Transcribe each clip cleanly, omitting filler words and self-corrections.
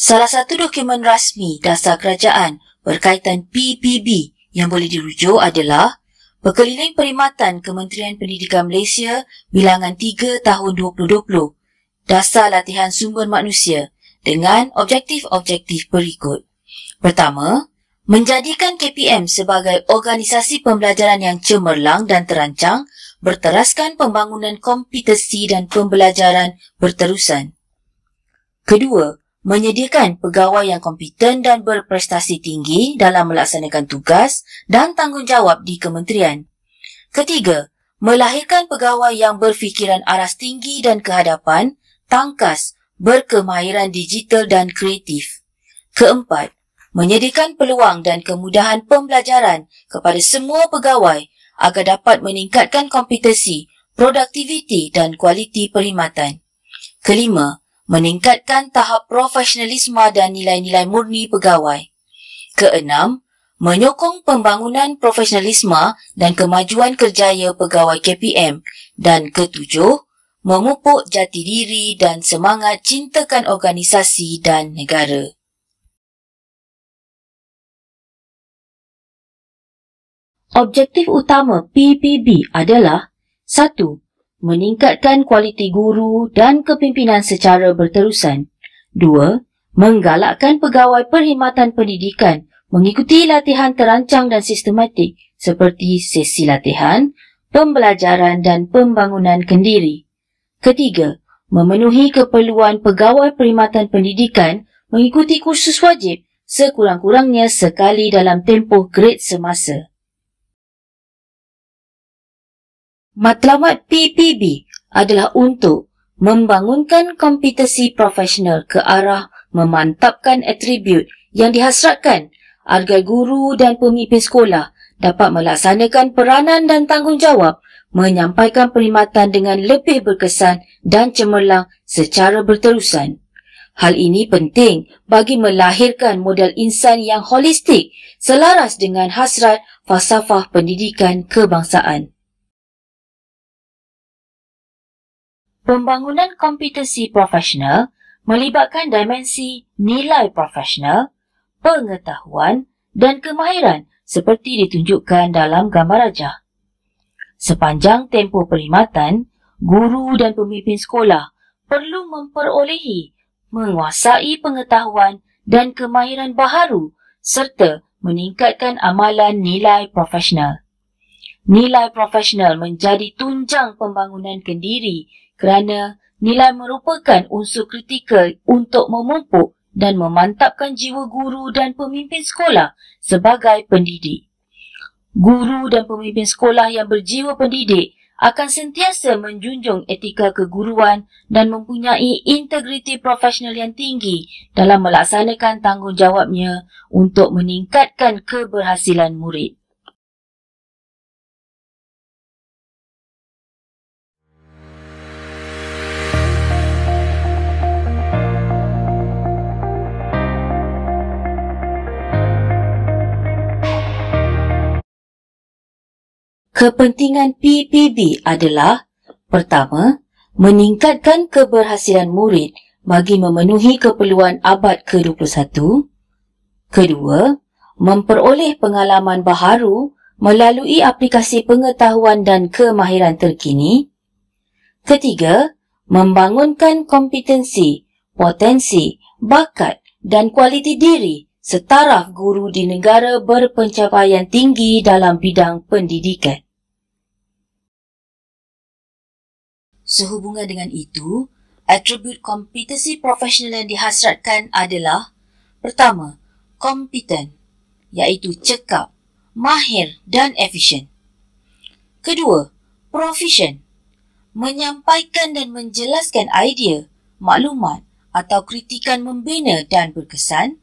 Salah satu dokumen rasmi dasar kerajaan berkaitan PPB yang boleh dirujuk adalah Berkeliling Perkhidmatan Kementerian Pendidikan Malaysia Bilangan 3 tahun 2020, Dasar Latihan Sumber Manusia dengan objektif-objektif berikut. Pertama, menjadikan KPM sebagai organisasi pembelajaran yang cemerlang dan terancang berteraskan pembangunan kompetensi dan pembelajaran berterusan. Kedua, menyediakan pegawai yang kompeten dan berprestasi tinggi dalam melaksanakan tugas dan tanggungjawab di kementerian. Ketiga, melahirkan pegawai yang berfikiran aras tinggi dan kehadapan, tangkas, berkemahiran digital dan kreatif. Keempat, menyediakan peluang dan kemudahan pembelajaran kepada semua pegawai agar dapat meningkatkan kompetensi, produktiviti dan kualiti perkhidmatan. Kelima, meningkatkan tahap profesionalisme dan nilai-nilai murni pegawai. Keenam, menyokong pembangunan profesionalisme dan kemajuan kerjaya pegawai KPM. Dan ketujuh, memupuk jati diri dan semangat cintakan organisasi dan negara. Objektif utama PPB adalah 1. Meningkatkan kualiti guru dan kepimpinan secara berterusan. 2. Menggalakkan pegawai perkhidmatan pendidikan mengikuti latihan terancang dan sistematik seperti sesi latihan, pembelajaran dan pembangunan kendiri. Ketiga, memenuhi keperluan pegawai perkhidmatan pendidikan mengikuti kursus wajib sekurang-kurangnya sekali dalam tempoh grade semasa. Matlamat PPB adalah untuk membangunkan kompetensi profesional ke arah memantapkan atribut yang dihasratkan agar guru dan pemimpin sekolah dapat melaksanakan peranan dan tanggungjawab menyampaikan perkhidmatan dengan lebih berkesan dan cemerlang secara berterusan. Hal ini penting bagi melahirkan model insan yang holistik selaras dengan hasrat falsafah pendidikan kebangsaan. Pembangunan kompetensi profesional melibatkan dimensi nilai profesional, pengetahuan dan kemahiran seperti ditunjukkan dalam gambar rajah. Sepanjang tempoh perkhidmatan, guru dan pemimpin sekolah perlu memperolehi, menguasai pengetahuan dan kemahiran baharu serta meningkatkan amalan nilai profesional. Nilai profesional menjadi tunjang pembangunan kendiri kerana nilai merupakan unsur kritikal untuk memupuk dan memantapkan jiwa guru dan pemimpin sekolah sebagai pendidik. Guru dan pemimpin sekolah yang berjiwa pendidik akan sentiasa menjunjung etika keguruan dan mempunyai integriti profesional yang tinggi dalam melaksanakan tanggungjawabnya untuk meningkatkan keberhasilan murid. Kepentingan PPB adalah: pertama, meningkatkan keberhasilan murid bagi memenuhi keperluan abad ke-21. Kedua, memperoleh pengalaman baharu melalui aplikasi pengetahuan dan kemahiran terkini. Ketiga, membangunkan kompetensi, potensi, bakat dan kualiti diri setaraf guru di negara berpencapaian tinggi dalam bidang pendidikan. Sehubungan dengan itu, atribut kompetensi profesional yang dihasratkan adalah: pertama, kompeten, iaitu cekap, mahir dan efisien. Kedua, proficient, menyampaikan dan menjelaskan idea, maklumat atau kritikan membina dan berkesan.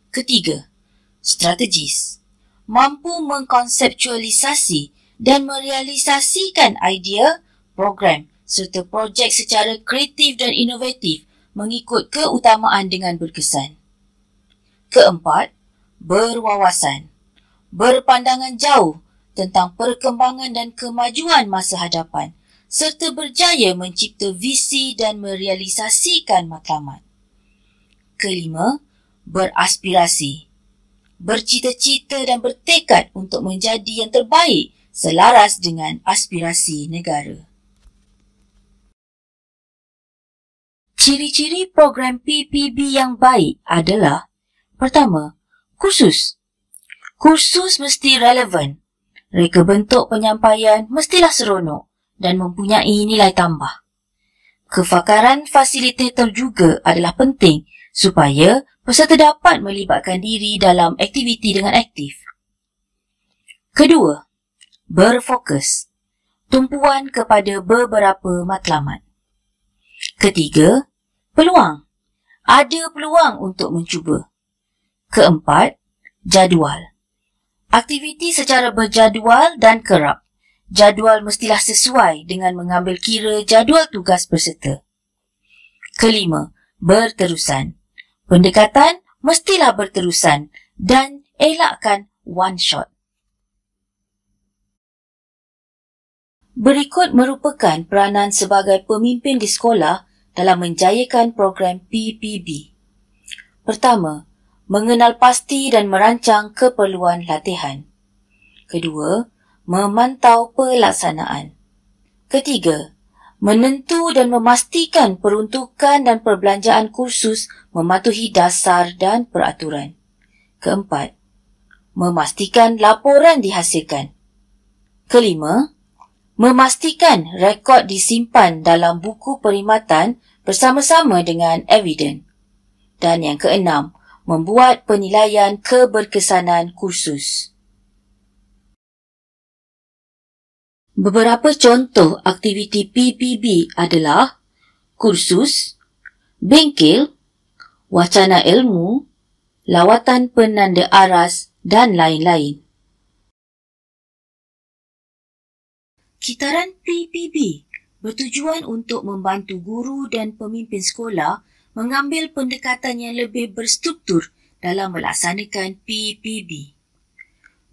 Ketiga, strategis, mampu mengkonseptualisasi dan merealisasikan idea, program serta projek secara kreatif dan inovatif mengikut keutamaan dengan berkesan. Keempat, berwawasan, berpandangan jauh tentang perkembangan dan kemajuan masa hadapan serta berjaya mencipta visi dan merealisasikan matlamat. Kelima, beraspirasi. Bercita-cita dan bertekad untuk menjadi yang terbaik selaras dengan aspirasi negara. Ciri-ciri program PPB yang baik adalah: pertama, kursus. Kursus mesti relevan. Reka bentuk penyampaian mestilah seronok dan mempunyai nilai tambah. Kefakaran fasilitator juga adalah penting supaya peserta dapat melibatkan diri dalam aktiviti dengan aktif. Kedua, berfokus. Tumpuan kepada beberapa matlamat. Ketiga, peluang. Ada peluang untuk mencuba. Keempat, jadual. Aktiviti secara berjadual dan kerap. Jadual mestilah sesuai dengan mengambil kira jadual tugas peserta. Kelima, berterusan. Pendekatan mestilah berterusan dan elakkan one shot. Berikut merupakan peranan sebagai pemimpin di sekolah dalam menjayakan program PPB. Pertama, mengenal pasti dan merancang keperluan latihan. Kedua, memantau pelaksanaan. Ketiga, menentu dan memastikan peruntukan dan perbelanjaan kursus mematuhi dasar dan peraturan. Keempat, memastikan laporan dihasilkan. Kelima, memastikan rekod disimpan dalam buku perkhidmatan bersama-sama dengan eviden. Dan yang keenam, membuat penilaian keberkesanan kursus. Beberapa contoh aktiviti PPB adalah kursus, bengkel, wacana ilmu, lawatan penanda aras dan lain-lain. Kitaran PPB bertujuan untuk membantu guru dan pemimpin sekolah mengambil pendekatan yang lebih berstruktur dalam melaksanakan PPB.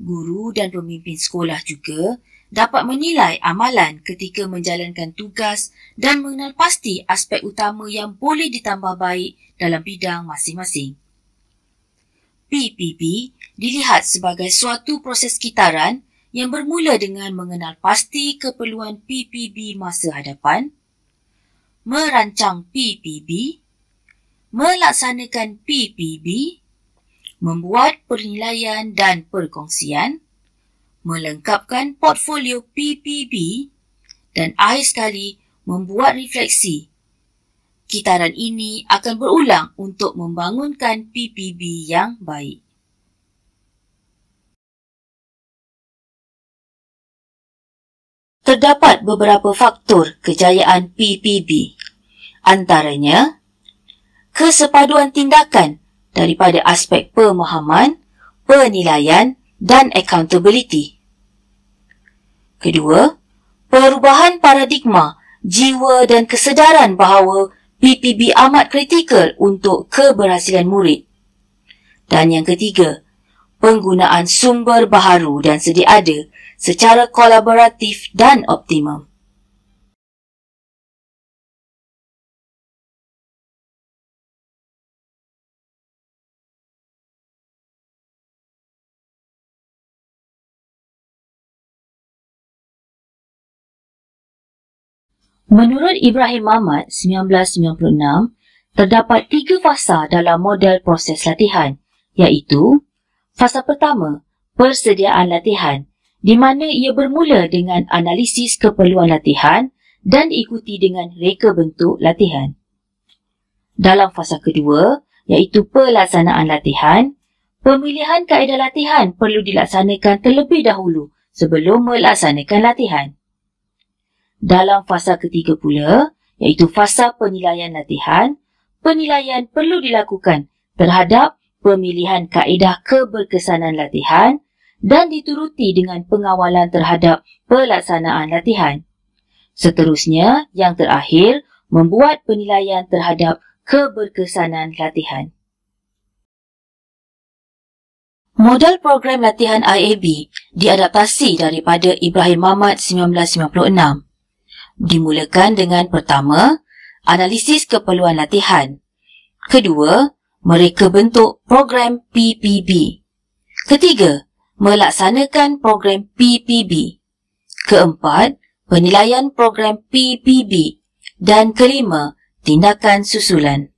Guru dan pemimpin sekolah juga dapat menilai amalan ketika menjalankan tugas dan mengenal pasti aspek utama yang boleh ditambah baik dalam bidang masing-masing. PPB dilihat sebagai suatu proses kitaran yang bermula dengan mengenal pasti keperluan PPB masa hadapan, merancang PPB, melaksanakan PPB, membuat penilaian dan perkongsian, melengkapkan portfolio PPB dan akhir sekali membuat refleksi. Kitaran ini akan berulang untuk membangunkan PPB yang baik. Terdapat beberapa faktor kejayaan PPB. Antaranya, kesepaduan tindakan daripada aspek pemahaman, penilaian dan accountability. Kedua, perubahan paradigma, jiwa dan kesedaran bahawa PPB amat kritikal untuk keberhasilan murid. Dan yang ketiga, penggunaan sumber baharu dan sedia ada secara kolaboratif dan optimum. Menurut Ibrahim Mamat 1996, terdapat 3 fasa dalam model proses latihan, iaitu fasa pertama, persediaan latihan, di mana ia bermula dengan analisis keperluan latihan dan diikuti dengan reka bentuk latihan. Dalam fasa kedua, iaitu pelaksanaan latihan, pemilihan kaedah latihan perlu dilaksanakan terlebih dahulu sebelum melaksanakan latihan. Dalam fasa ketiga pula, iaitu fasa penilaian latihan, penilaian perlu dilakukan terhadap pemilihan kaedah keberkesanan latihan dan dituruti dengan pengawalan terhadap pelaksanaan latihan. Seterusnya, yang terakhir, membuat penilaian terhadap keberkesanan latihan. Model program latihan IAB diadaptasi daripada Ibrahim Mamat 1956. Dimulakan dengan pertama, analisis keperluan latihan. Kedua, mereka bentuk program PPB. Ketiga, melaksanakan program PPB. Keempat, penilaian program PPB. Dan kelima, tindakan susulan.